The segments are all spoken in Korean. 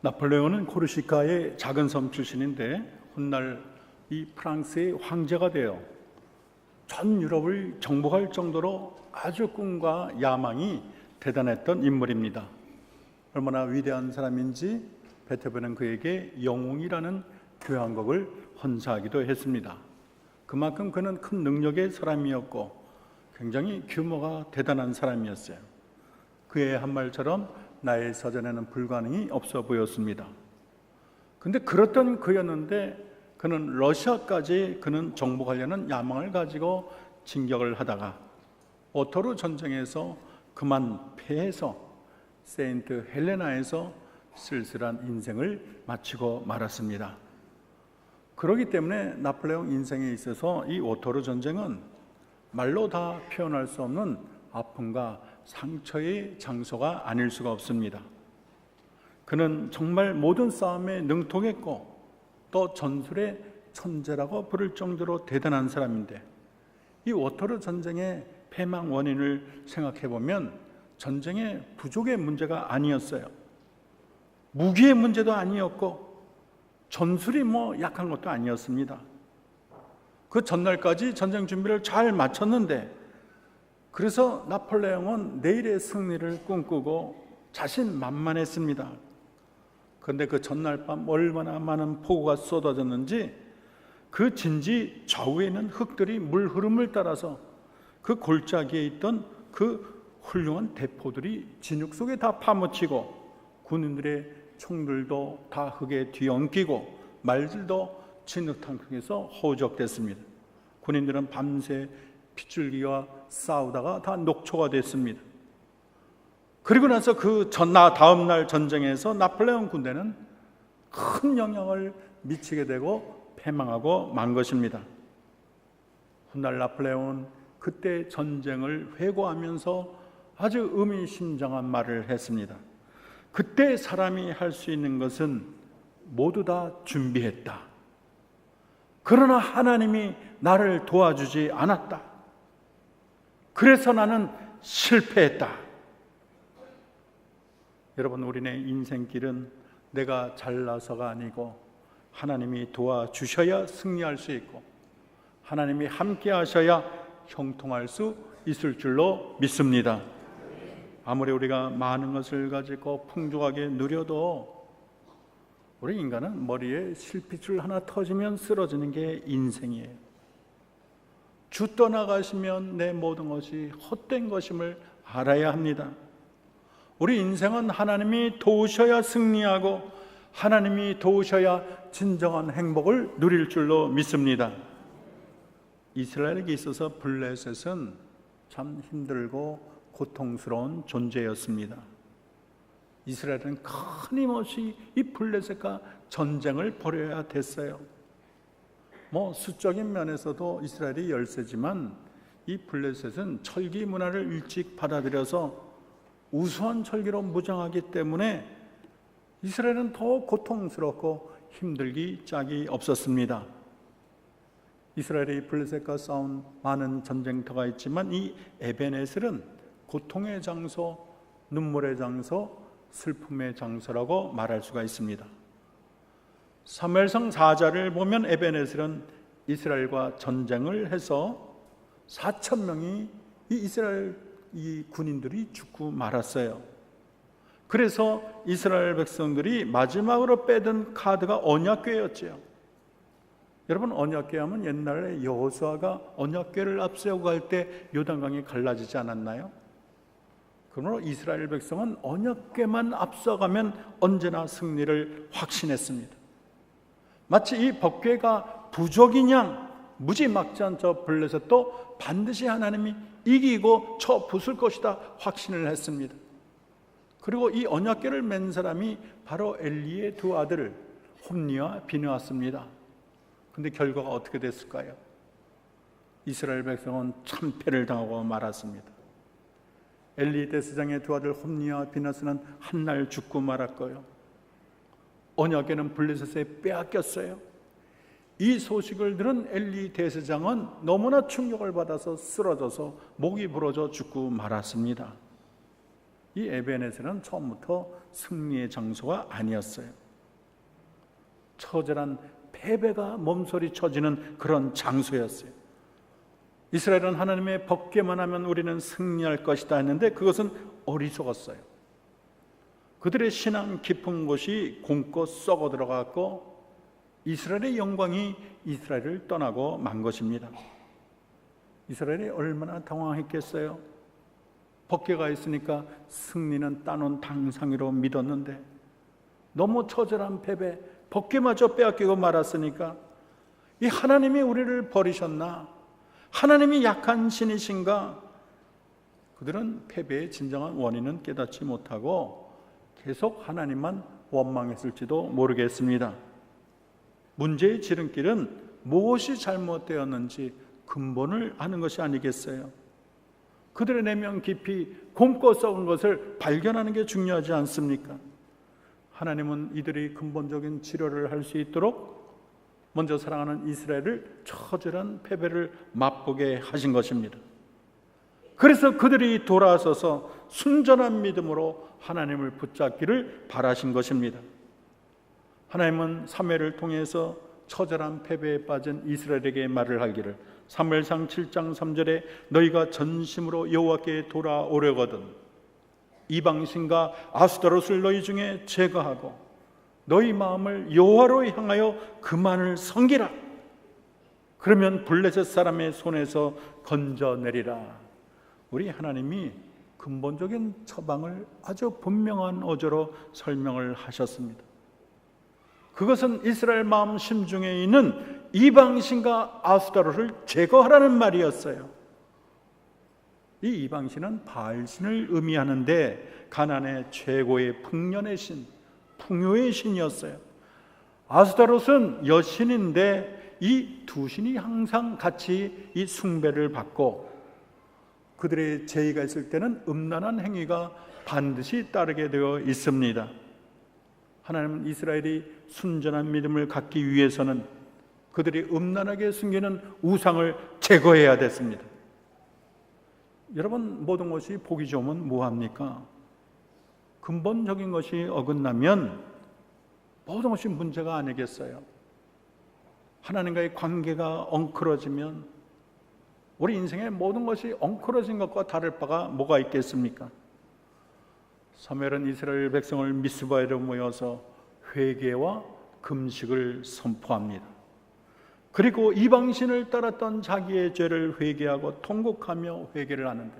나폴레옹은 코르시카의 작은 섬 출신인데 훗날 이 프랑스의 황제가 되어 전 유럽을 정복할 정도로 아주 꿈과 야망이 대단했던 인물입니다. 얼마나 위대한 사람인지 베토벤은 그에게 영웅이라는 교향곡을 헌사하기도 했습니다. 그만큼 그는 큰 능력의 사람이었고 굉장히 규모가 대단한 사람이었어요. 그의 한 말처럼 나의 사전에는 불가능이 없어 보였습니다. 근데 그렇던 그였는데 그는 러시아까지 그는 정복하려는 야망을 가지고 진격을 하다가 오토르 전쟁에서 그만 패해서 세인트 헬레나에서 쓸쓸한 인생을 마치고 말았습니다. 그렇기 때문에 나폴레옹 인생에 있어서 이 오토르 전쟁은 말로 다 표현할 수 없는 아픔과 상처의 장소가 아닐 수가 없습니다. 그는 정말 모든 싸움에 능통했고 또 전술의 천재라고 부를 정도로 대단한 사람인데 이 오토르 전쟁의 패망 원인을 생각해 보면 전쟁의 부족의 문제가 아니었어요. 무기의 문제도 아니었고 전술이 약한 것도 아니었습니다. 그 전날까지 전쟁 준비를 잘 마쳤는데 그래서 나폴레옹은 내일의 승리를 꿈꾸고 자신만만했습니다. 그런데 그 전날 밤 얼마나 많은 폭우가 쏟아졌는지 그 진지 좌우에 있는 흙들이 물 흐름을 따라서 그 골짜기에 있던 그 훌륭한 대포들이 진흙 속에 다 파묻히고 군인들의 총들도 다 흙에 뒤엉키고 말들도 진흙탕 속에서 허우적댔습니다. 군인들은 밤새 핏줄기와 싸우다가 다 녹초가 됐습니다. 그리고 나서 그 다음 날 전쟁에서 나폴레옹 군대는 큰 영향을 미치게 되고 패망하고 만 것입니다. 훗날 나폴레옹은 그때 전쟁을 회고하면서 아주 의미심장한 말을 했습니다. 그때 사람이 할 수 있는 것은 모두 다 준비했다. 그러나 하나님이 나를 도와주지 않았다. 그래서 나는 실패했다. 여러분, 우리네 인생길은 내가 잘나서가 아니고 하나님이 도와주셔야 승리할 수 있고 하나님이 함께 하셔야 형통할 수 있을 줄로 믿습니다. 아무리 우리가 많은 것을 가지고 풍족하게 누려도 우리 인간은 머리에 실핏줄 하나 터지면 쓰러지는 게 인생이에요. 주 떠나가시면 내 모든 것이 헛된 것임을 알아야 합니다. 우리 인생은 하나님이 도우셔야 승리하고 하나님이 도우셔야 진정한 행복을 누릴 줄로 믿습니다. 이스라엘에게 있어서 블레셋은 참 힘들고 고통스러운 존재였습니다. 이스라엘은 끊임없이 이 블레셋과 전쟁을 벌여야 됐어요. 수적인 면에서도 이스라엘이 열세지만 이 블레셋은 철기 문화를 일찍 받아들여서 우수한 철기로 무장하기 때문에 이스라엘은 더 고통스럽고 힘들기 짝이 없었습니다. 이스라엘이 블레셋과 싸운 많은 전쟁터가 있지만 이 에벤에셀은 고통의 장소, 눈물의 장소, 슬픔의 장소라고 말할 수가 있습니다. 사무엘상 4장을 보면 에벤에셀은 이스라엘과 전쟁을 해서 4,000명이 이 이스라엘 이 군인들이 죽고 말았어요. 그래서 이스라엘 백성들이 마지막으로 빼든 카드가 언약궤였지요. 여러분, 언약궤 하면 옛날에 여호수아가 언약궤를 앞세우고 갈 때 요단강이 갈라지지 않았나요? 그러므로 이스라엘 백성은 언약궤만 앞서가면 언제나 승리를 확신했습니다. 마치 이 법궤가 부족인 양 무지막지한 저 블레셋도 반드시 하나님이 이기고 쳐 부술 것이다 확신을 했습니다. 그리고 이 언약궤를 맨 사람이 바로 엘리의 두 아들 홈니와 비느하스입니다. 근데 결과가 어떻게 됐을까요? 이스라엘 백성은 참패를 당하고 말았습니다. 엘리 대제사장의 두 아들 홈니와 비느하스는 한날 죽고 말았고요. 언약궤는 블레셋에 빼앗겼어요. 이 소식을 들은 엘리 대제사장은 너무나 충격을 받아서 쓰러져서 목이 부러져 죽고 말았습니다. 이 에벤에셀은 처음부터 승리의 장소가 아니었어요. 처절한 패배가 몸소리 쳐지는 그런 장소였어요. 이스라엘은 하나님의 벗게만 하면 우리는 승리할 것이다 했는데 그것은 어리석었어요. 그들의 신앙 깊은 곳이 곪고 썩어 들어갔고 이스라엘의 영광이 이스라엘을 떠나고 만 것입니다. 이스라엘이 얼마나 당황했겠어요. 벗개가 있으니까 승리는 따놓은 당상으로 믿었는데 너무 처절한 패배, 벗개마저 빼앗기고 말았으니까 이 하나님이 우리를 버리셨나? 하나님이 약한 신이신가? 그들은 패배의 진정한 원인은 깨닫지 못하고 계속 하나님만 원망했을지도 모르겠습니다. 문제의 지름길은 무엇이 잘못되었는지 근본을 아는 것이 아니겠어요? 그들의 내면 깊이 곪고 썩은 것을 발견하는 게 중요하지 않습니까? 하나님은 이들이 근본적인 치료를 할 수 있도록 먼저 사랑하는 이스라엘을 처절한 패배를 맛보게 하신 것입니다. 그래서 그들이 돌아서서 순전한 믿음으로 하나님을 붙잡기를 바라신 것입니다. 하나님은 사무엘을 통해서 처절한 패배에 빠진 이스라엘에게 말을 하기를 사무엘상 7장 3절에 너희가 전심으로 여호와께 돌아오려거든 이방신과 아스타롯을 너희 중에 제거하고 너희 마음을 여호와로 향하여 그만을 섬기라. 그러면 블레셋 사람의 손에서 건져내리라. 우리 하나님이 근본적인 처방을 아주 분명한 어조로 설명을 하셨습니다. 그것은 이스라엘 마음 심중에 있는 이방신과 아스타롯을 제거하라는 말이었어요. 이 이방신은 바알신을 의미하는데 가나안의 최고의 풍년의 신, 풍요의 신이었어요. 아스타롯은 여신인데 이 두 신이 항상 같이 이 숭배를 받고 그들의 제의가 있을 때는 음란한 행위가 반드시 따르게 되어 있습니다. 하나님은 이스라엘이 순전한 믿음을 갖기 위해서는 그들이 음란하게 숨기는 우상을 제거해야 됐습니다. 여러분, 모든 것이 보기 좋으면 뭐합니까? 근본적인 것이 어긋나면 모든 것이 문제가 아니겠어요? 하나님과의 관계가 엉클어지면 우리 인생의 모든 것이 엉클어진 것과 다를 바가 뭐가 있겠습니까? 사무엘은 이스라엘 백성을 미스바에로 모여서 회개와 금식을 선포합니다. 그리고 이방신을 따랐던 자기의 죄를 회개하고 통곡하며 회개를 하는데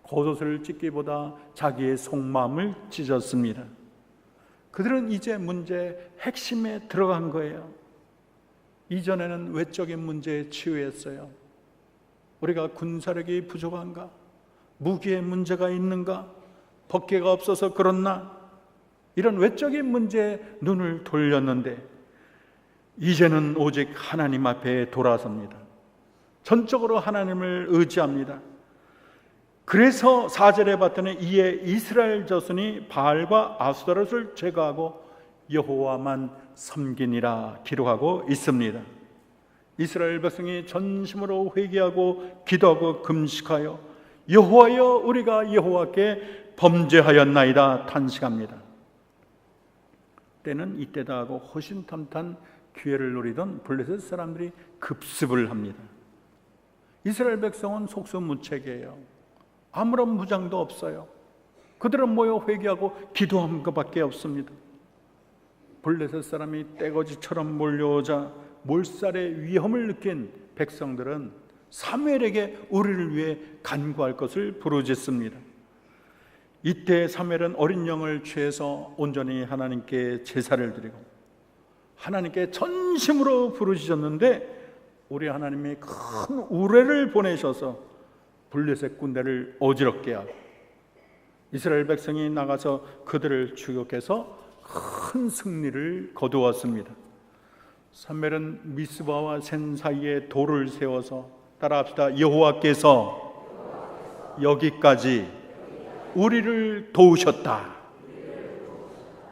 겉옷을 찢기보다 자기의 속마음을 찢었습니다. 그들은 이제 문제의 핵심에 들어간 거예요. 이전에는 외적인 문제에 치유했어요. 우리가 군사력이 부족한가? 무기에 문제가 있는가? 벗개가 없어서 그렇나? 이런 외적인 문제에 눈을 돌렸는데 이제는 오직 하나님 앞에 돌아섭니다. 전적으로 하나님을 의지합니다. 그래서 4절에 봤더니 이에 이스라엘 자손이 바알과 아스타롯을 제거하고 여호와만 섬기니라 기록하고 있습니다. 이스라엘 백성이 전심으로 회개하고 기도하고 금식하여 여호와여 우리가 여호와께 범죄하였나이다 탄식합니다. 때는 이때다 하고 호신탐탄 기회를 노리던 블레셋 사람들이 급습을 합니다. 이스라엘 백성은 속수무책이에요. 아무런 무장도 없어요. 그들은 모여 회개하고 기도한 것밖에 없습니다. 블레셋 사람이 떼거지처럼 몰려오자 몰살의 위험을 느낀 백성들은 사무엘에게 우리를 위해 간구할 것을 부르짖습니다. 이때 사무엘은 어린 양을 취해서 온전히 하나님께 제사를 드리고 하나님께 전심으로 부르짖었는데 우리 하나님이 큰 우레를 보내셔서 블레셋 군대를 어지럽게 하고 이스라엘 백성이 나가서 그들을 추격해서 큰 승리를 거두었습니다. 사무엘은 미스바와 센 사이에 돌을 세워서 따라합시다. 여호와께서 여기까지 우리를 도우셨다.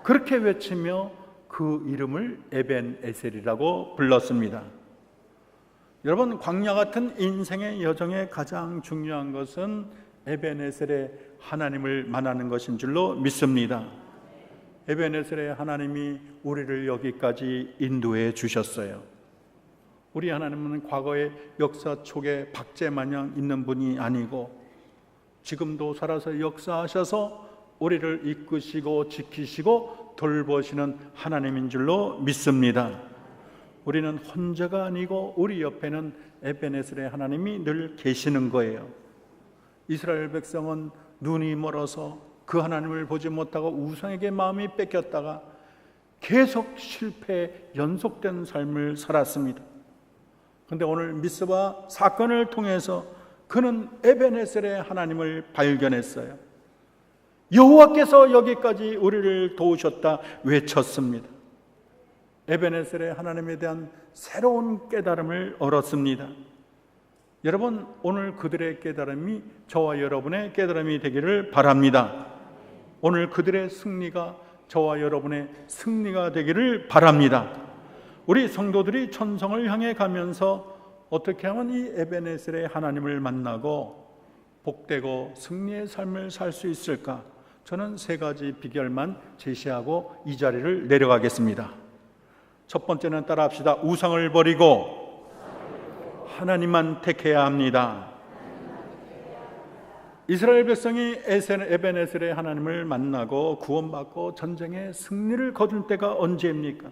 그렇게 외치며 그 이름을 에벤에셀이라고 불렀습니다. 여러분, 광야 같은 인생의 여정에 가장 중요한 것은 에베네셀의 하나님을 만나는 것인 줄로 믿습니다. 에베네셀의 하나님이 우리를 여기까지 인도해 주셨어요. 우리 하나님은 과거의 역사 속에 박제마냥 있는 분이 아니고 지금도 살아서 역사하셔서 우리를 이끄시고 지키시고 돌보시는 하나님인 줄로 믿습니다. 우리는 혼자가 아니고 우리 옆에는 에베네셀의 하나님이 늘 계시는 거예요. 이스라엘 백성은 눈이 멀어서 그 하나님을 보지 못하고 우상에게 마음이 뺏겼다가 계속 실패 연속된 삶을 살았습니다. 그런데 오늘 미스바 사건을 통해서 그는 에베네셀의 하나님을 발견했어요. 여호와께서 여기까지 우리를 도우셨다 외쳤습니다. 에베네셀의 하나님에 대한 새로운 깨달음을 얻었습니다. 여러분, 오늘 그들의 깨달음이 저와 여러분의 깨달음이 되기를 바랍니다. 오늘 그들의 승리가 저와 여러분의 승리가 되기를 바랍니다. 우리 성도들이 천성을 향해 가면서 어떻게 하면 이 에베네셀의 하나님을 만나고 복되고 승리의 삶을 살 수 있을까? 저는 세 가지 비결만 제시하고 이 자리를 내려가겠습니다. 첫 번째는 따라합시다. 우상을 버리고 하나님만 택해야 합니다. 이스라엘 백성이 에베네셀의 하나님을 만나고 구원받고 전쟁에 승리를 거둘 때가 언제입니까?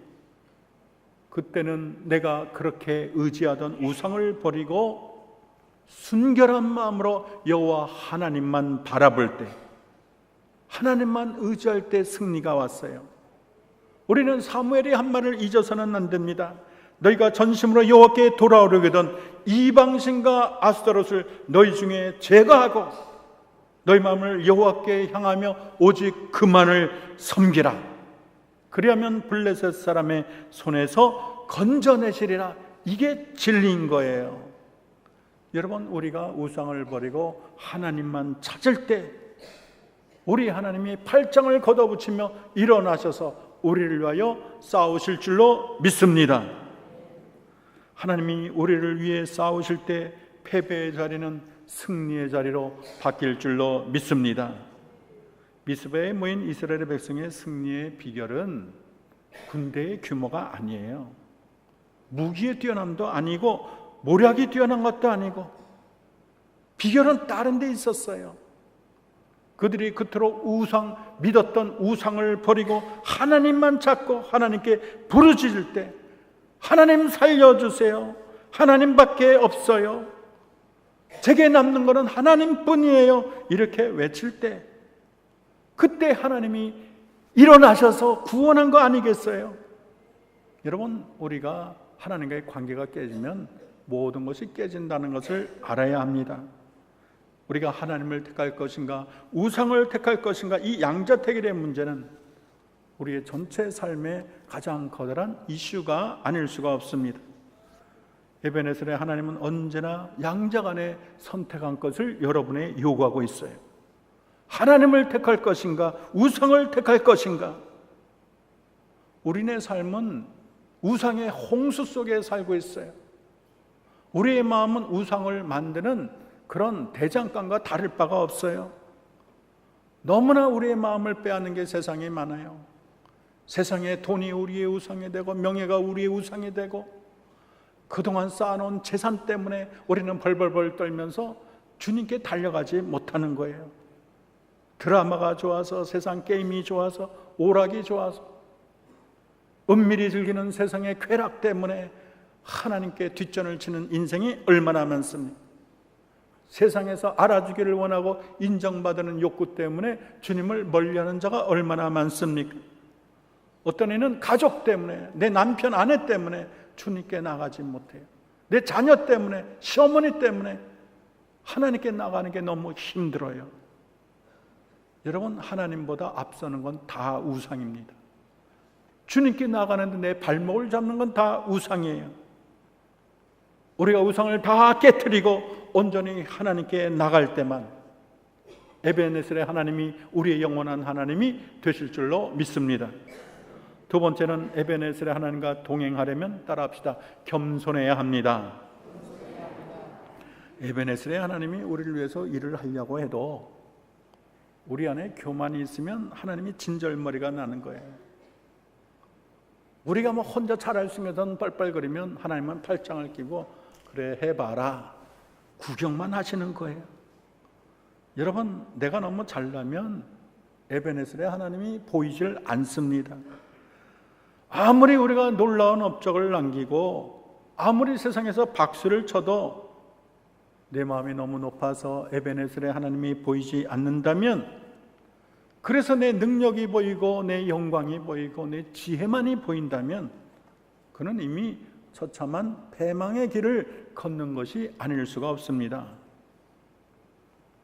그때는 내가 그렇게 의지하던 우상을 버리고 순결한 마음으로 여호와 하나님만 바라볼 때, 하나님만 의지할 때 승리가 왔어요. 우리는 사무엘이 한 말을 잊어서는 안 됩니다. 너희가 전심으로 여호와께 돌아오려거든 이방신과 아스타롯을 너희 중에 제거하고 너희 마음을 여호와께 향하며 오직 그만을 섬기라. 그리하면 블레셋 사람의 손에서 건져내시리라. 이게 진리인 거예요. 여러분, 우리가 우상을 버리고 하나님만 찾을 때 우리 하나님이 팔짱을 걷어붙이며 일어나셔서 우리를 위하여 싸우실 줄로 믿습니다. 하나님이 우리를 위해 싸우실 때 패배의 자리는 승리의 자리로 바뀔 줄로 믿습니다. 미스바에 모인 이스라엘 백성의 승리의 비결은 군대의 규모가 아니에요. 무기의 뛰어남도 아니고 모략이 뛰어난 것도 아니고 비결은 다른 데 있었어요. 그들이 그토록 믿었던 우상을 버리고 하나님만 찾고 하나님께 부르짖을 때 하나님 살려주세요. 하나님밖에 없어요. 제게 남는 것은 하나님뿐이에요. 이렇게 외칠 때 그때 하나님이 일어나셔서 구원한 거 아니겠어요? 여러분, 우리가 하나님과의 관계가 깨지면 모든 것이 깨진다는 것을 알아야 합니다. 우리가 하나님을 택할 것인가 우상을 택할 것인가, 이 양자택일의 문제는 우리의 전체 삶의 가장 커다란 이슈가 아닐 수가 없습니다. 에베네셀의 하나님은 언제나 양자간에 선택한 것을 여러분에 요구하고 있어요. 하나님을 택할 것인가 우상을 택할 것인가. 우리네 삶은 우상의 홍수 속에 살고 있어요. 우리의 마음은 우상을 만드는 그런 대장간과 다를 바가 없어요. 너무나 우리의 마음을 빼앗는 게 세상에 많아요. 세상에 돈이 우리의 우상이 되고 명예가 우리의 우상이 되고 그동안 쌓아놓은 재산 때문에 우리는 벌벌벌 떨면서 주님께 달려가지 못하는 거예요. 드라마가 좋아서, 세상 게임이 좋아서, 오락이 좋아서, 은밀히 즐기는 세상의 쾌락 때문에 하나님께 뒷전을 치는 인생이 얼마나 많습니까? 세상에서 알아주기를 원하고 인정받는 욕구 때문에 주님을 멀리하는 자가 얼마나 많습니까? 어떤 이는 가족 때문에, 내 남편 아내 때문에 주님께 나가지 못해요. 내 자녀 때문에, 시어머니 때문에 하나님께 나가는 게 너무 힘들어요. 여러분, 하나님보다 앞서는 건 다 우상입니다. 주님께 나가는데 내 발목을 잡는 건 다 우상이에요. 우리가 우상을 다 깨트리고 온전히 하나님께 나갈 때만 에베네셀의 하나님이 우리의 영원한 하나님이 되실 줄로 믿습니다. 두 번째는 에베네셀의 하나님과 동행하려면 따라합시다. 겸손해야 합니다. 에베네셀의 하나님이 우리를 위해서 일을 하려고 해도 우리 안에 교만이 있으면 하나님이 진절머리가 나는 거예요. 우리가 뭐 혼자 잘할 수 있으면 뻘뻘거리면 하나님은 팔짱을 끼고 그래 해봐라 구경만 하시는 거예요. 여러분, 내가 너무 잘나면 에베네셀의 하나님이 보이질 않습니다. 아무리 우리가 놀라운 업적을 남기고 아무리 세상에서 박수를 쳐도 내 마음이 너무 높아서 에베네셀의 하나님이 보이지 않는다면, 그래서 내 능력이 보이고 내 영광이 보이고 내 지혜만이 보인다면 그는 이미 처참한 패망의 길을 걷는 것이 아닐 수가 없습니다.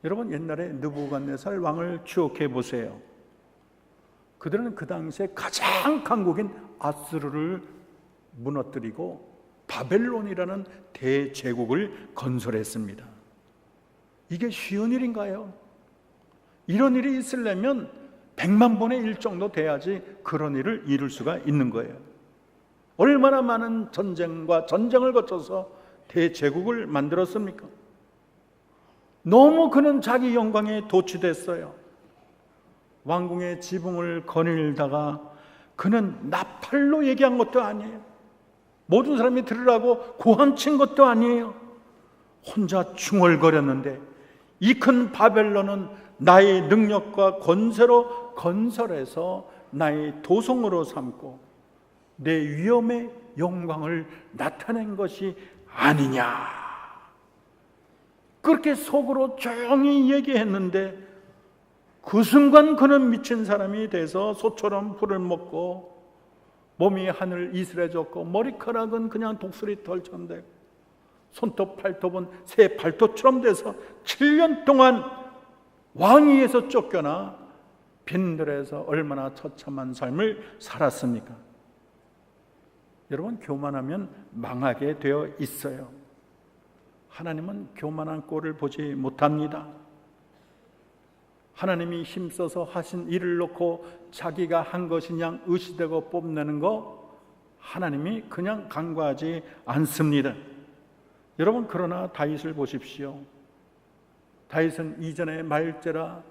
여러분, 옛날에 느부갓네살 왕을 추억해 보세요. 그들은 그 당시에 가장 강국인 아수르를 무너뜨리고 바벨론이라는 대제국을 건설했습니다. 이게 쉬운 일인가요? 이런 일이 있으려면 100만 분의 1 정도 돼야지 그런 일을 이룰 수가 있는 거예요. 얼마나 많은 전쟁과 전쟁을 거쳐서 대제국을 만들었습니까? 너무 그는 자기 영광에 도취됐어요. 왕궁의 지붕을 거닐다가 그는 나팔로 얘기한 것도 아니에요. 모든 사람이 들으라고 고함친 것도 아니에요. 혼자 중얼거렸는데 이 큰 바벨론은 나의 능력과 권세로 건설해서 나의 도성으로 삼고 내 위엄의 영광을 나타낸 것이 아니냐. 그렇게 속으로 조용히 얘기했는데 그 순간 그는 미친 사람이 돼서 소처럼 불을 먹고 몸이 하늘 이슬해졌고 머리카락은 그냥 독수리 털처럼 되고 손톱 팔톱은 새 발톱처럼 돼서 7년 동안 왕위에서 쫓겨나 빈들에서 얼마나 처참한 삶을 살았습니까? 여러분, 교만하면 망하게 되어 있어요. 하나님은 교만한 꼴을 보지 못합니다. 하나님이 힘써서 하신 일을 놓고 자기가 한 것이냐 의시되고 뽐내는 거 하나님이 그냥 간과하지 않습니다. 여러분, 그러나 다윗을 보십시오. 다윗은 이전에 말제라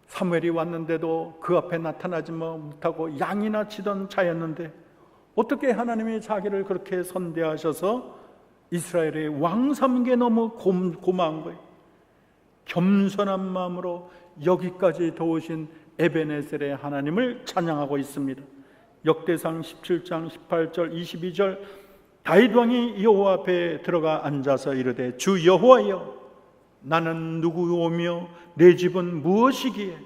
사무엘이 왔는데도 그 앞에 나타나지 못하고 양이나 치던 자였는데 어떻게 하나님이 자기를 그렇게 선대하셔서 이스라엘의 왕 삼는 게 너무 고마운 거예요. 겸손한 마음으로 여기까지 도우신 에베네셀의 하나님을 찬양하고 있습니다. 역대상 17장 18절 22절 다윗 왕이 여호와 앞에 들어가 앉아서 이르되 주 여호와여, 나는 누구오며 내 집은 무엇이기에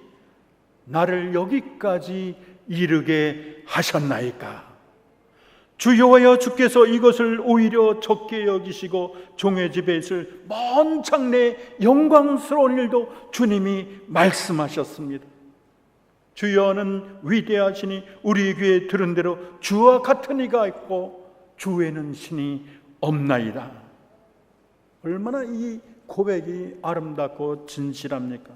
나를 여기까지 이르게 하셨나이까? 주 여호와여, 주께서 이것을 오히려 적게 여기시고 종의 집에 있을 먼 장래의 영광스러운 일도 주님이 말씀하셨습니다. 주여는 위대하시니 우리 귀에 들은 대로 주와 같은 이가 있고 주 외에는 신이 없나이다. 얼마나 이 고백이 아름답고 진실합니까?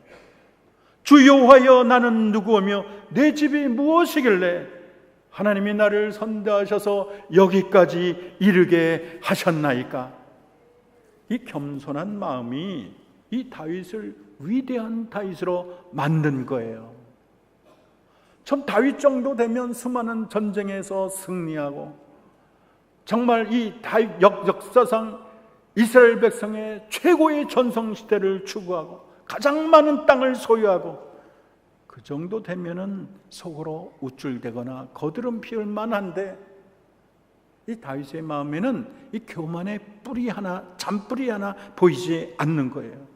주 여호와여, 나는 누구오며 내 집이 무엇이길래 하나님이 나를 선대하셔서 여기까지 이르게 하셨나이까? 이 겸손한 마음이 이 다윗을 위대한 다윗으로 만든 거예요. 참 다윗 정도 되면 수많은 전쟁에서 승리하고 정말 이 다윗 역사상 이스라엘 백성의 최고의 전성시대를 추구하고 가장 많은 땅을 소유하고 그 정도 되면은 속으로 우쭐대거나 거드름 피울 만한데 이 다윗의 마음에는 이 교만의 뿌리 하나, 잔뿌리 하나 보이지 않는 거예요.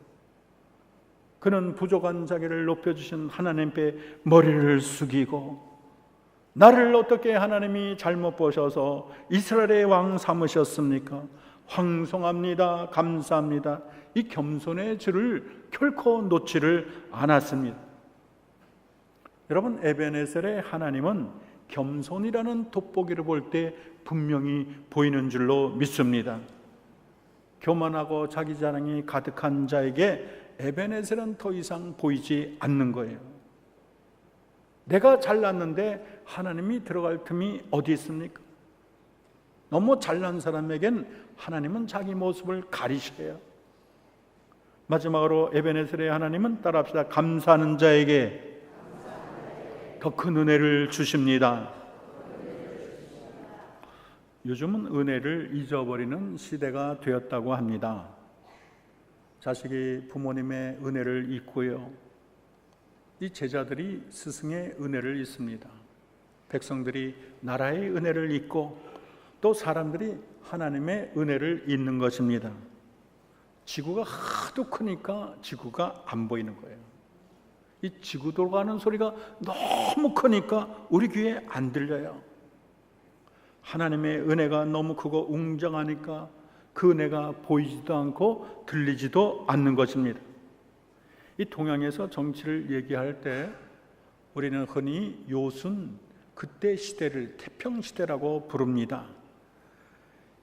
그는 부족한 자기를 높여주신 하나님 앞에 머리를 숙이고 나를 어떻게 하나님이 잘못 보셔서 이스라엘의 왕 삼으셨습니까? 황송합니다. 감사합니다. 이 겸손의 줄을 결코 놓지를 않았습니다. 여러분, 에베네셀의 하나님은 겸손이라는 돋보기를 볼 때 분명히 보이는 줄로 믿습니다. 교만하고 자기 자랑이 가득한 자에게 에베네셀은 더 이상 보이지 않는 거예요. 내가 잘났는데 하나님이 들어갈 틈이 어디 있습니까? 너무 잘난 사람에겐 하나님은 자기 모습을 가리셔요. 마지막으로 에베네셀의 하나님은 따라합시다. 감사하는 자에게 더 큰 은혜를 주십니다. 요즘은 은혜를 잊어버리는 시대가 되었다고 합니다. 자식이 부모님의 은혜를 잊고요, 이 제자들이 스승의 은혜를 잊습니다. 백성들이 나라의 은혜를 잊고 또 사람들이 하나님의 은혜를 잊는 것입니다. 지구가 하도 크니까 지구가 안 보이는 거예요. 이 지구 돌아가는 소리가 너무 크니까 우리 귀에 안 들려요. 하나님의 은혜가 너무 크고 웅장하니까 그 은혜가 보이지도 않고 들리지도 않는 것입니다. 이 동양에서 정치를 얘기할 때 우리는 흔히 요순 그때 시대를 태평시대라고 부릅니다.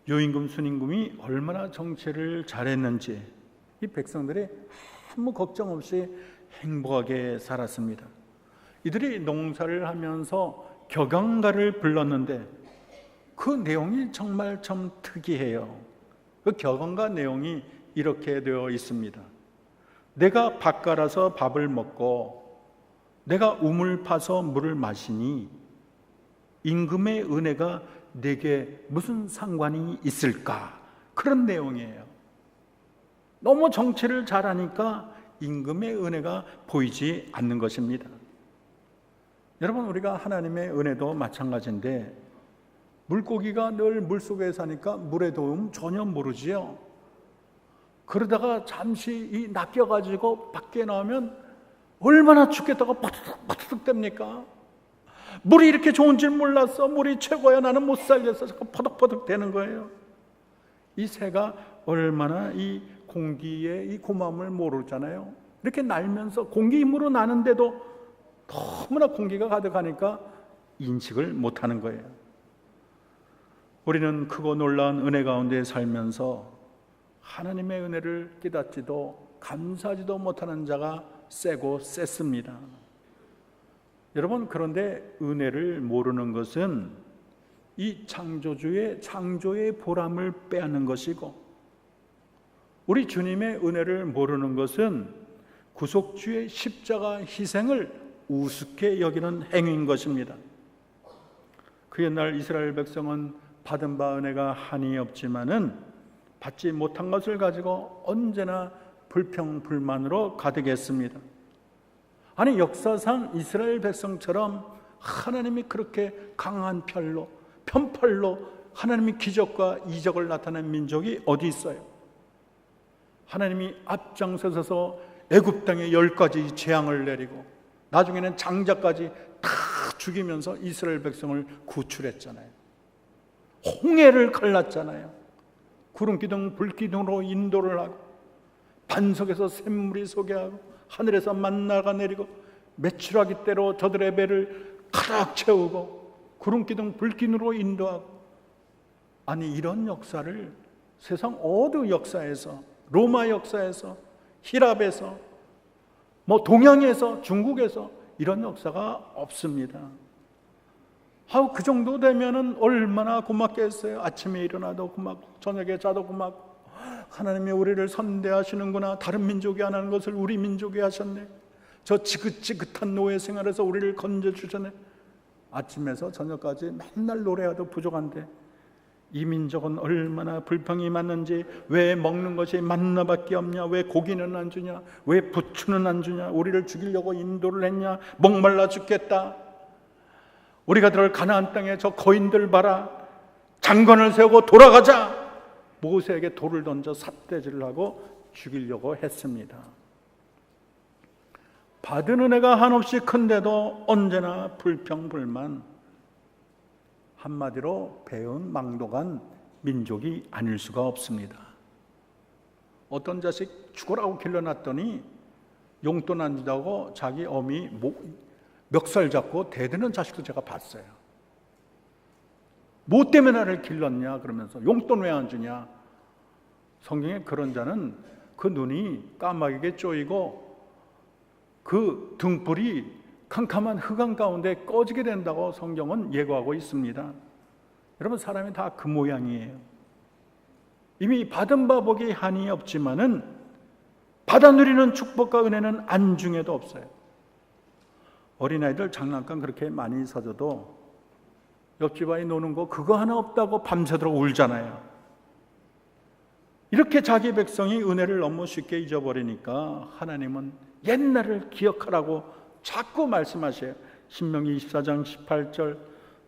요임금 순임금이 얼마나 정치를 잘했는지 이 백성들이 아무 걱정 없이 행복하게 살았습니다. 이들이 농사를 하면서 격앙가를 불렀는데 그 내용이 정말 참 특이해요. 그 격언가 내용이 이렇게 되어 있습니다. 내가 밭 갈아서 밥을 먹고 내가 우물 파서 물을 마시니 임금의 은혜가 내게 무슨 상관이 있을까? 그런 내용이에요. 너무 정치를 잘하니까 임금의 은혜가 보이지 않는 것입니다. 여러분, 우리가 하나님의 은혜도 마찬가지인데 물고기가 늘 물속에 사니까 물의 도움 전혀 모르지요. 그러다가 잠시 이 낚여가지고 밖에 나오면 얼마나 죽겠다고 퍼득퍼득 됩니까? 물이 이렇게 좋은 줄 몰랐어. 물이 최고야. 나는 못 살겠어. 자꾸 퍼득퍼득 되는 거예요. 이 새가 얼마나 이 공기의 이 고마움을 모르잖아요. 이렇게 날면서 공기 힘으로 나는데도 너무나 공기가 가득하니까 인식을 못하는 거예요. 우리는 크고 놀라운 은혜 가운데 살면서 하나님의 은혜를 깨닫지도 감사하지도 못하는 자가 세고 셌습니다. 여러분, 그런데 은혜를 모르는 것은 이 창조의 보람을 빼앗는 것이고, 우리 주님의 은혜를 모르는 것은 구속주의 십자가 희생을 우습게 여기는 행위인 것입니다. 그 옛날 이스라엘 백성은 받은 바 은혜가 한이 없지만은 받지 못한 것을 가지고 언제나 불평불만으로 가득했습니다. 아니, 역사상 이스라엘 백성처럼 하나님이 그렇게 강한 편팔로 하나님이 기적과 이적을 나타낸 민족이 어디 있어요? 하나님이 앞장서서 애굽 땅에 10가지 재앙을 내리고 나중에는 장자까지 다 죽이면서 이스라엘 백성을 구출했잖아요. 홍해를 갈랐잖아요. 구름기둥 불기둥으로 인도를 하고 반석에서 샘물이 솟게 하고 하늘에서 만나가 내리고 메추라기 떼로 저들의 배를 가득 채우고 구름기둥 불기둥으로 인도하고, 아니, 이런 역사를 세상 어느 역사에서, 로마 역사에서, 히랍에서, 동양에서, 중국에서 이런 역사가 없습니다. 그 정도 되면은 얼마나 고맙겠어요. 아침에 일어나도 고맙고 저녁에 자도 고맙고, 하나님이 우리를 선대하시는구나. 다른 민족이 안 하는 것을 우리 민족이 하셨네. 저 지긋지긋한 노예 생활에서 우리를 건져주셨네. 아침에서 저녁까지 맨날 노래해도 부족한데 이 민족은 얼마나 불평이 많은지, 왜 먹는 것이 만나밖에 없냐, 왜 고기는 안 주냐, 왜 부추는 안 주냐, 우리를 죽이려고 인도를 했냐, 목말라 죽겠다, 우리가 들어갈 가나안 땅에 저 거인들 봐라, 장관을 세우고 돌아가자. 모세에게 돌을 던져 삿대질을 하고 죽이려고 했습니다. 받은 은혜가 한없이 큰데도 언제나 불평불만, 한마디로 배은 망독한 민족이 아닐 수가 없습니다. 어떤 자식 죽으라고 길러놨더니 용돈 안 준다고 자기 어미 멱살 잡고 대드는 자식도 제가 봤어요. 뭐 때문에 나를 길렀냐 그러면서 용돈 왜 안 주냐. 성경에 그런 자는 그 눈이 까마귀게 쪼이고 그 등불이 캄캄한 흑암 가운데 꺼지게 된다고 성경은 예고하고 있습니다. 여러분, 사람이 다 그 모양이에요. 이미 받은 바 복이 한이 없지만은 받아 누리는 축복과 은혜는 안중에도 없어요. 어린아이들 장난감 그렇게 많이 사줘도 옆집 아이 노는 거 그거 하나 없다고 밤새도록 울잖아요. 이렇게 자기 백성이 은혜를 너무 쉽게 잊어버리니까 하나님은 옛날을 기억하라고 자꾸 말씀하셔요. 신명기 24장 18절,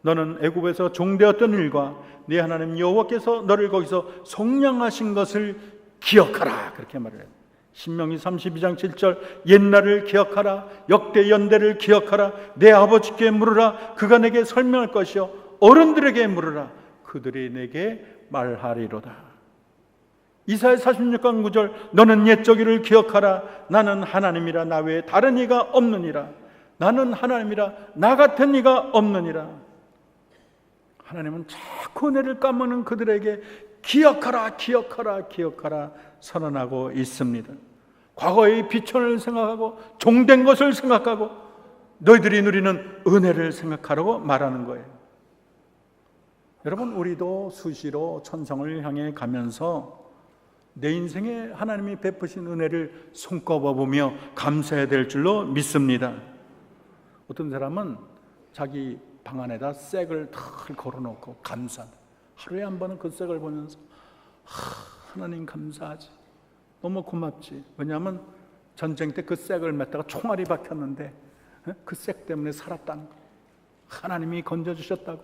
너는 애굽에서 종되었던 일과 네 하나님 여호와께서 너를 거기서 속량하신 것을 기억하라, 그렇게 말을 해요. 신명기 32장 7절, 옛날을 기억하라, 역대 연대를 기억하라, 내 아버지께 물으라, 그가 내게 설명할 것이요 어른들에게 물으라, 그들이 내게 말하리로다. 이사야 46장 9절, 너는 옛적 일을 기억하라, 나는 하나님이라 나 외에 다른 이가 없느니라, 나는 하나님이라 나 같은 이가 없느니라. 하나님은 자꾸 은혜를 까먹는 그들에게 기억하라, 기억하라, 기억하라 선언하고 있습니다. 과거의 비천을 생각하고 종된 것을 생각하고 너희들이 누리는 은혜를 생각하라고 말하는 거예요. 여러분, 우리도 수시로 천성을 향해 가면서 내 인생에 하나님이 베푸신 은혜를 손꼽아보며 감사해야 될 줄로 믿습니다. 어떤 사람은 자기 방 안에다 쌔을 탁 걸어놓고 감사한다. 하루에 한 번은 그 쌔을 보면서 하나님 감사하지, 너무 고맙지. 왜냐하면 전쟁 때 그 쌔을 맸다가 총알이 박혔는데 그 쌔 때문에 살았다는 거, 하나님이 건져주셨다고.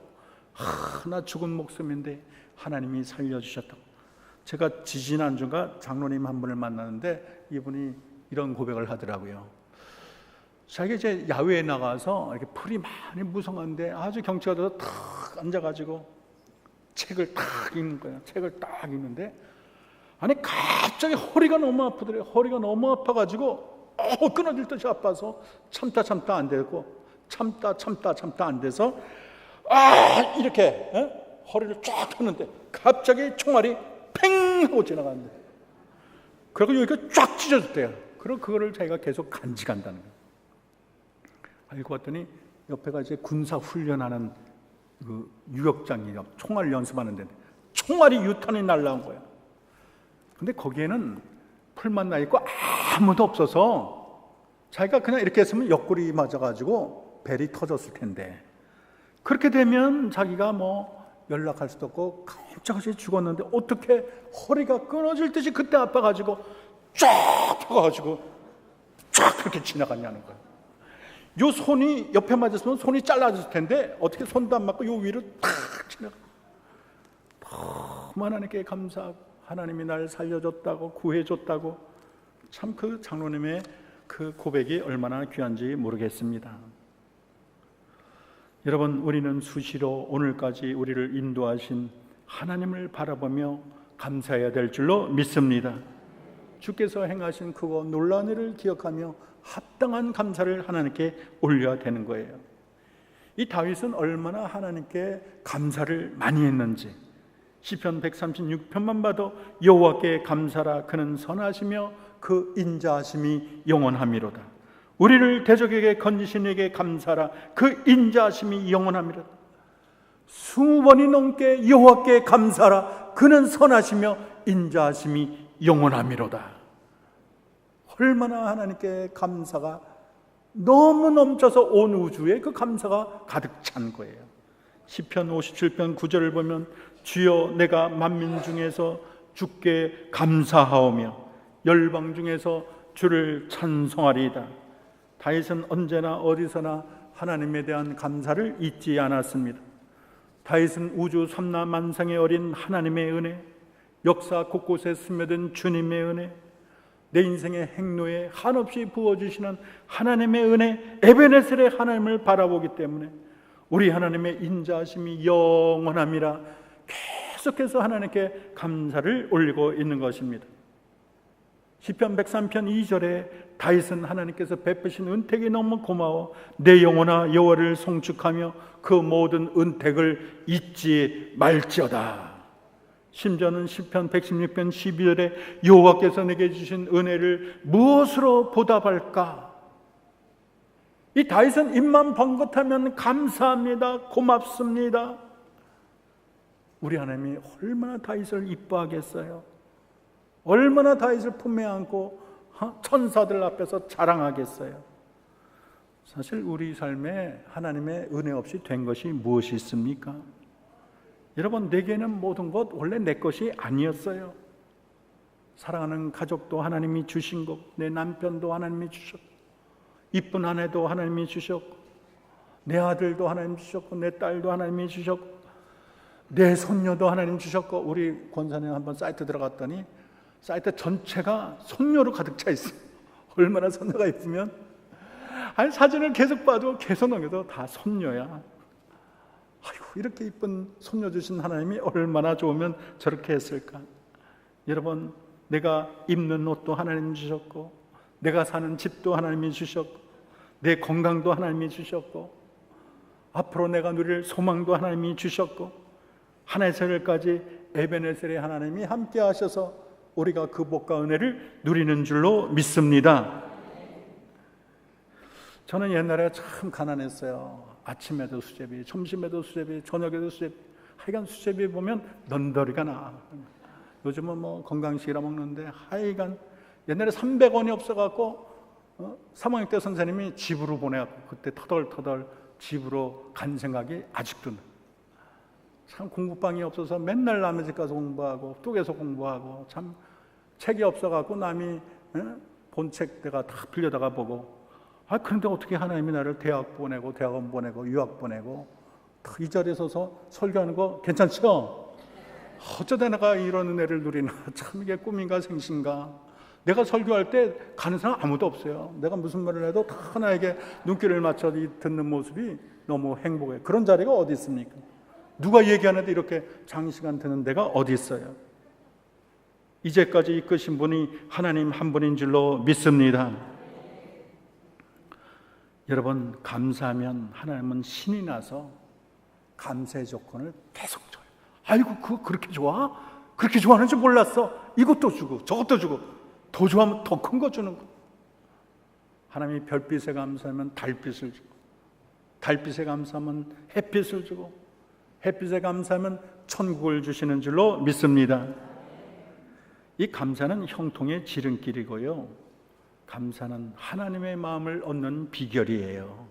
나 죽은 목숨인데 하나님이 살려주셨다고. 제가 지지난주가 장로님 한 분을 만났는데 이분이 이런 고백을 하더라고요. 자기가 이제 야외에 나가서 이렇게 풀이 많이 무성한데 아주 경치가 좋아서 탁 앉아가지고 책을 딱 읽는 거예요. 책을 딱 읽는데 아니 갑자기 허리가 너무 아프더래요. 허리가 너무 아파가지고 끊어질 듯이 아파서 참다 안 되고 참다 안 돼서 이렇게 허리를 쫙 펴는데 갑자기 총알이 팽 하고 지나가는데, 그리고 여기가 쫙 찢어졌대요. 그리고 그거를 자기가 계속 간직한다는 거예요. 알고 봤더니 옆에가 이제 군사 훈련하는 그 유격장이요, 총알 연습하는 데인데 총알이 유탄이 날라온 거야. 근데 거기에는 풀만 나 있고 아무도 없어서 자기가 그냥 이렇게 했으면 옆구리 맞아가지고 벨이 터졌을 텐데, 그렇게 되면 자기가 뭐 연락할 수도 없고 깜짝없이 죽었는데 어떻게 허리가 끊어질 듯이 그때 아파가지고 쫙 펴가지고 쫙 그렇게 지나갔냐는 거예요. 요 손이 옆에 맞았으면 손이 잘라졌을 텐데 어떻게 손도 안 맞고 요 위로 탁 지나가. 너무 하나님께 감사하고 하나님이 날 살려줬다고, 구해줬다고. 참 그 장로님의 그 고백이 얼마나 귀한지 모르겠습니다. 여러분, 우리는 수시로 오늘까지 우리를 인도하신 하나님을 바라보며 감사해야 될 줄로 믿습니다. 주께서 행하신 그거 놀라운 일을 기억하며 합당한 감사를 하나님께 올려야 되는 거예요. 이 다윗은 얼마나 하나님께 감사를 많이 했는지 시편 136편만 봐도 여호와께 감사라, 그는 선하시며 그 인자하심이 영원함이로다. 우리를 대적에게 건지신 이에게 감사라, 그 인자하심이 영원함이로다. 20번이 넘게 여호와께 감사라, 그는 선하시며 인자하심이 영원함이로다. 얼마나 하나님께 감사가 너무 넘쳐서 온 우주에 그 감사가 가득 찬 거예요. 시편 57편 9절을 보면 주여 내가 만민 중에서 주께 감사하오며 열방 중에서 주를 찬송하리이다. 다윗은 언제나 어디서나 하나님에 대한 감사를 잊지 않았습니다. 다윗은 우주 삼라 만상에 어린 하나님의 은혜, 역사 곳곳에 스며든 주님의 은혜, 내 인생의 행로에 한없이 부어주시는 하나님의 은혜, 에베네셀의 하나님을 바라보기 때문에 우리 하나님의 인자하심이 영원함이라 계속해서 하나님께 감사를 올리고 있는 것입니다. 시편 103편 2절에 다윗은 하나님께서 베푸신 은택이 너무 고마워 내 영혼아 여호와를 송축하며 그 모든 은택을 잊지 말지어다. 심지어는 시편 116편 12절에 여호와께서 내게 주신 은혜를 무엇으로 보답할까? 이 다윗은 입만 번긋하면 감사합니다, 고맙습니다. 우리 하나님이 얼마나 다윗을 이뻐하겠어요? 얼마나 다윗을 품에 안고 천사들 앞에서 자랑하겠어요? 사실 우리 삶에 하나님의 은혜 없이 된 것이 무엇이 있습니까? 여러분, 내게는 모든 것 원래 내 것이 아니었어요. 사랑하는 가족도 하나님이 주신 것, 내 남편도 하나님이 주셨고, 이쁜 아내도 하나님이 주셨고, 내 아들도 하나님 주셨고, 내 딸도 하나님이 주셨고, 내 손녀도 하나님 주셨고. 우리 권사님 한번 사이트 들어갔더니 사이트 전체가 손녀로 가득 차 있어요. 얼마나 손녀가 있으면, 아니 사진을 계속 봐도 계속 넘겨도 다 손녀야. 아이고, 이렇게 이쁜 손녀 주신 하나님이 얼마나 좋으면 저렇게 했을까. 여러분, 내가 입는 옷도 하나님 주셨고, 내가 사는 집도 하나님이 주셨고, 내 건강도 하나님이 주셨고, 앞으로 내가 누릴 소망도 하나님이 주셨고, 하나님까지 에베네셀의 하나님이 함께 하셔서 우리가 그 복과 은혜를 누리는 줄로 믿습니다. 저는 옛날에 참 가난했어요. 아침에도 수제비, 점심에도 수제비, 저녁에도 수제비. 하여간 수제비 보면 넌더리가 나. 요즘은 뭐 건강식이라 먹는데 하여간 옛날에 300원이 없어갖고 3학년 때 선생님이 집으로 보내갖고 그때 터덜터덜 집으로 간 생각이 아직도 나요. 참 공부방이 없어서 맨날 남의 집 가서 공부하고 뚝에서 공부하고, 참 책이 없어갖고 남이 본책 내가 다 빌려다가 보고, 그런데 어떻게 하나님이 나를 대학 보내고 대학원 보내고 유학 보내고 이 자리에 서서 설교하는 거 괜찮죠? 어쩌다 내가 이런 은혜를 누리나. 참 이게 꿈인가 생신가. 내가 설교할 때 가는 사람 아무도 없어요. 내가 무슨 말을 해도 다 나에게 눈길을 맞춰 듣는 모습이 너무 행복해요. 그런 자리가 어디 있습니까? 누가 얘기하는데 이렇게 장시간 듣는 데가 어디 있어요? 이제까지 이끄신 분이 하나님 한 분인 줄로 믿습니다. 여러분, 감사하면 하나님은 신이 나서 감사의 조건을 계속 줘요. 아이고, 그거 그렇게 좋아? 그렇게 좋아하는 줄 몰랐어. 이것도 주고 저것도 주고, 더 좋아하면 더 큰 거 주는 거. 하나님이 별빛에 감사하면 달빛을 주고, 달빛에 감사하면 햇빛을 주고, 햇빛에 감사하면 천국을 주시는 줄로 믿습니다. 이 감사는 형통의 지름길이고요, 감사는 하나님의 마음을 얻는 비결이에요.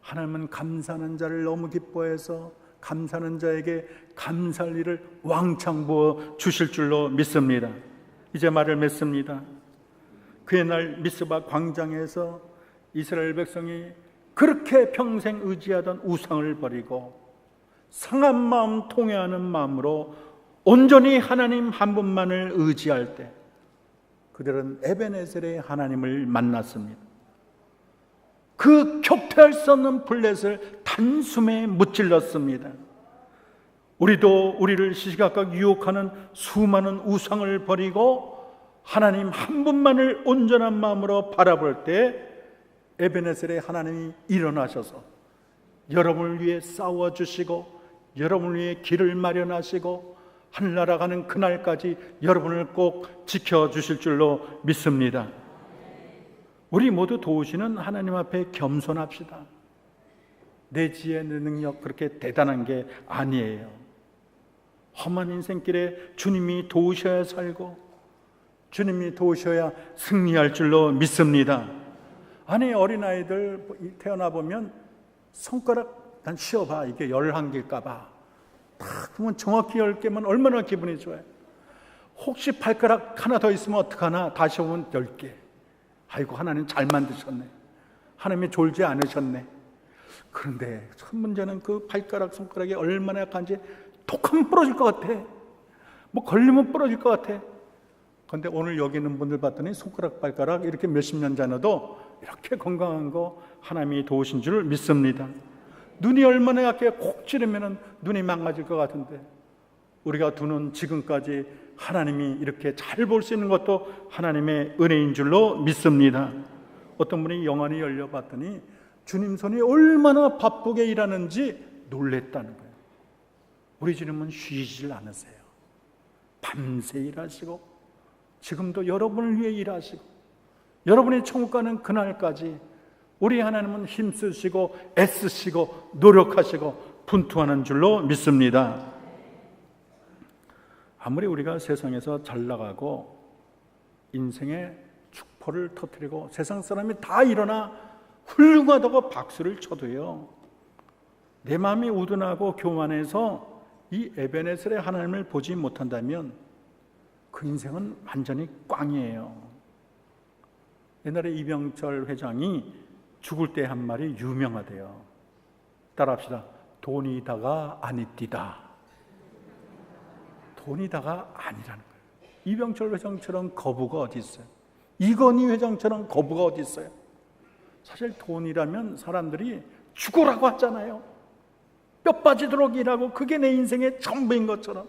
하나님은 감사하는 자를 너무 기뻐해서 감사하는 자에게 감사할 일을 왕창 부어 주실 줄로 믿습니다. 이제 말을 맺습니다. 그의 날 미스바 광장에서 이스라엘 백성이 그렇게 평생 의지하던 우상을 버리고 상한 마음, 통회하는 마음으로 온전히 하나님 한 분만을 의지할 때 그들은 에베네셀의 하나님을 만났습니다. 그 격퇴할 수 없는 블렛을 단숨에 무찔렀습니다. 우리도 우리를 시시각각 유혹하는 수많은 우상을 버리고 하나님 한 분만을 온전한 마음으로 바라볼 때 에베네셀의 하나님이 일어나셔서 여러분을 위해 싸워주시고 여러분을 위해 길을 마련하시고 하늘나라 가는 그날까지 여러분을 꼭 지켜주실 줄로 믿습니다. 우리 모두 도우시는 하나님 앞에 겸손합시다. 내 지혜, 내 능력 그렇게 대단한 게 아니에요. 험한 인생길에 주님이 도우셔야 살고 주님이 도우셔야 승리할 줄로 믿습니다. 아니, 어린아이들 태어나 보면 손가락 난 쉬어봐, 이게 11개일까 봐. 딱 보면 정확히 10개면 얼마나 기분이 좋아요. 혹시 발가락 하나 더 있으면 어떡하나, 다시 오면 10개. 아이고, 하나님 잘 만드셨네. 하나님이 졸지 않으셨네. 그런데 첫 문제는 그 발가락, 손가락이 얼마나 약한지 톡하면 부러질 것 같아. 뭐 걸리면 부러질 것 같아. 그런데 오늘 여기 있는 분들 봤더니 손가락, 발가락 이렇게 몇십 년 지나도 이렇게 건강한 거 하나님이 도우신 줄 믿습니다. 눈이 얼마나 약해, 콕 찌르면 눈이 망가질 것 같은데 우리가 두 눈 지금까지 하나님이 이렇게 잘 볼 수 있는 것도 하나님의 은혜인 줄로 믿습니다. 어떤 분이 영안이 열려봤더니 주님 손이 얼마나 바쁘게 일하는지 놀랬다는 거예요. 우리 주님은 쉬질 않으세요. 밤새 일하시고 지금도 여러분을 위해 일하시고 여러분이 천국 가는 그날까지 우리 하나님은 힘쓰시고 애쓰시고 노력하시고 분투하는 줄로 믿습니다. 아무리 우리가 세상에서 잘 나가고 인생의 폭포를 터뜨리고 세상 사람이 다 일어나 훌륭하다고 박수를 쳐도요, 내 마음이 우둔하고 교만해서 이 에베네셀의 하나님을 보지 못한다면 그 인생은 완전히 꽝이에요. 옛날에 이병철 회장이 죽을 때 한 말이 유명하대요. 따라합시다. 돈이다가 아니띠다. 돈이다가 아니라는 거예요. 이병철 회장처럼 거부가 어디 있어요? 이건희 회장처럼 거부가 어디 있어요? 사실 돈이라면 사람들이 죽으라고 하잖아요. 뼈 빠지도록 일하고 그게 내 인생의 전부인 것처럼,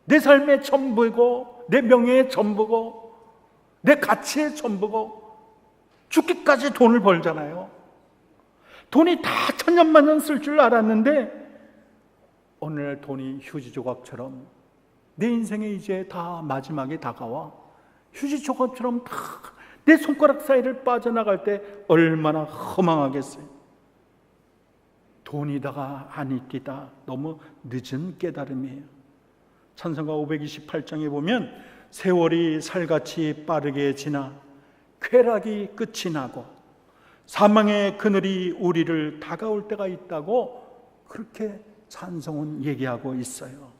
내 삶의 전부이고 내 명예의 전부고 내 가치의 전부고 죽기까지 돈을 벌잖아요. 돈이 다 천년만년 쓸 줄 알았는데 오늘 돈이 휴지 조각처럼 내 인생에 이제 다 마지막에 다가와 휴지 조각처럼 다 내 손가락 사이를 빠져나갈 때 얼마나 허망하겠어요. 돈이다가 아니띠다. 너무 늦은 깨달음이에요. 찬송가 528장에 보면 세월이 살같이 빠르게 지나 쾌락이 끝이 나고 사망의 그늘이 우리를 다가올 때가 있다고 그렇게 찬송은 얘기하고 있어요.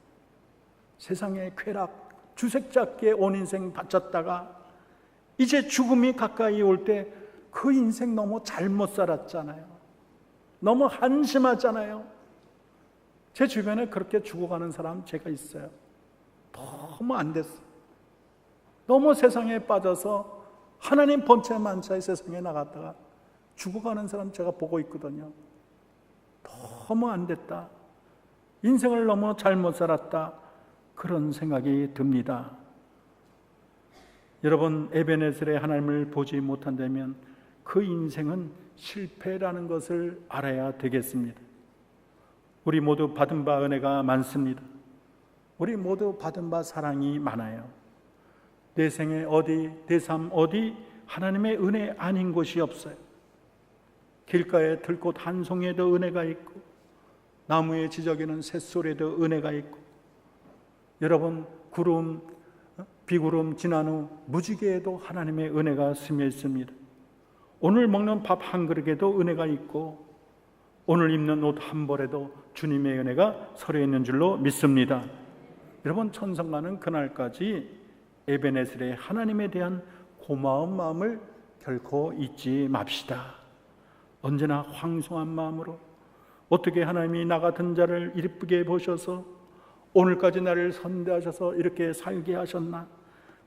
세상의 쾌락, 주색잡기에 온 인생 바쳤다가 이제 죽음이 가까이 올 때 그 인생 너무 잘못 살았잖아요. 너무 한심하잖아요. 제 주변에 그렇게 죽어가는 사람 제가 있어요. 너무 안 됐어요. 너무 세상에 빠져서 하나님 번체만차의 세상에 나갔다가 죽어가는 사람 제가 보고 있거든요. 너무 안 됐다. 인생을 너무 잘못 살았다. 그런 생각이 듭니다. 여러분, 에베네셀의 하나님을 보지 못한다면 그 인생은 실패라는 것을 알아야 되겠습니다. 우리 모두 받은 바 은혜가 많습니다. 우리 모두 받은 바 사랑이 많아요. 내 생에 어디, 내 삶 어디 하나님의 은혜 아닌 곳이 없어요. 길가에 들꽃 한 송이에도 은혜가 있고 나무에 지저귀는 새소리에도 은혜가 있고, 여러분 구름, 비구름 지난 후 무지개에도 하나님의 은혜가 스며 있습니다. 오늘 먹는 밥 한 그릇에도 은혜가 있고 오늘 입는 옷 한 벌에도 주님의 은혜가 서려 있는 줄로 믿습니다. 여러분, 천성가는 그날까지 에베네셀의 하나님에 대한 고마운 마음을 결코 잊지 맙시다. 언제나 황송한 마음으로 어떻게 하나님이 나 같은 자를 이쁘게 보셔서 오늘까지 나를 선대하셔서 이렇게 살게 하셨나?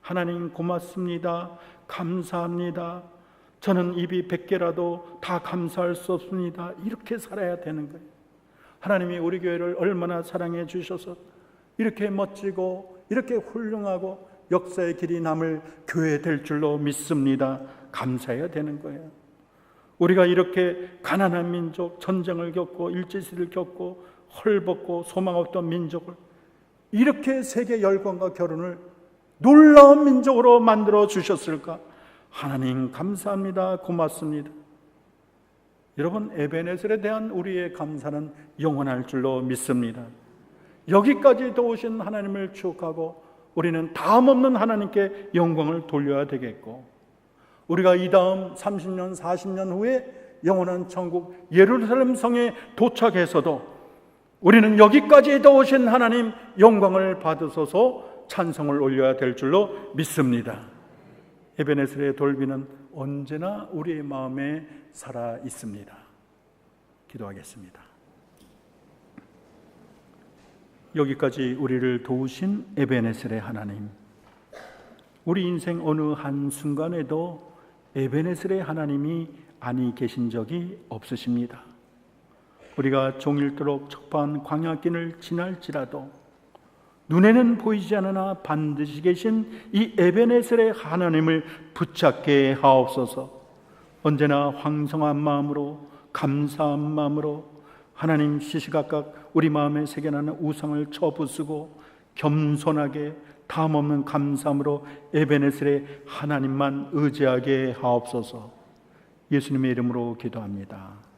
하나님 고맙습니다. 감사합니다. 저는 입이 100개라도 다 감사할 수 없습니다. 이렇게 살아야 되는 거예요. 하나님이 우리 교회를 얼마나 사랑해 주셔서 이렇게 멋지고 이렇게 훌륭하고 역사의 길이 남을 교회 될 줄로 믿습니다. 감사해야 되는 거예요. 우리가 이렇게 가난한 민족, 전쟁을 겪고 일제시대를 겪고 헐벗고 소망 없던 민족을 이렇게 세계 열강과 결혼을 놀라운 민족으로 만들어 주셨을까? 하나님 감사합니다. 고맙습니다. 여러분, 에베네셀에 대한 우리의 감사는 영원할 줄로 믿습니다. 여기까지 도우신 하나님을 추억하고 우리는 다음 없는 하나님께 영광을 돌려야 되겠고, 우리가 이 다음 30년, 40년 후에 영원한 천국 예루살렘 성에 도착해서도 우리는 여기까지 도우신 하나님 영광을 받으소서 찬송을 올려야 될 줄로 믿습니다. 에베네셀의 돌비는 언제나 우리의 마음에 살아 있습니다. 기도하겠습니다. 여기까지 우리를 도우신 에베네셀의 하나님, 우리 인생 어느 한순간에도 에베네셀의 하나님이 아니 계신 적이 없으십니다. 우리가 종일토록 척박한 광야길을 지날지라도 눈에는 보이지 않으나 반드시 계신 이 에베네셀의 하나님을 붙잡게 하옵소서. 언제나 황성한 마음으로, 감사한 마음으로 하나님 시시각각 우리 마음에 새겨나는 우상을 쳐부수고 겸손하게 다음없는 감사함으로 에베네셀의 하나님만 의지하게 하옵소서. 예수님의 이름으로 기도합니다.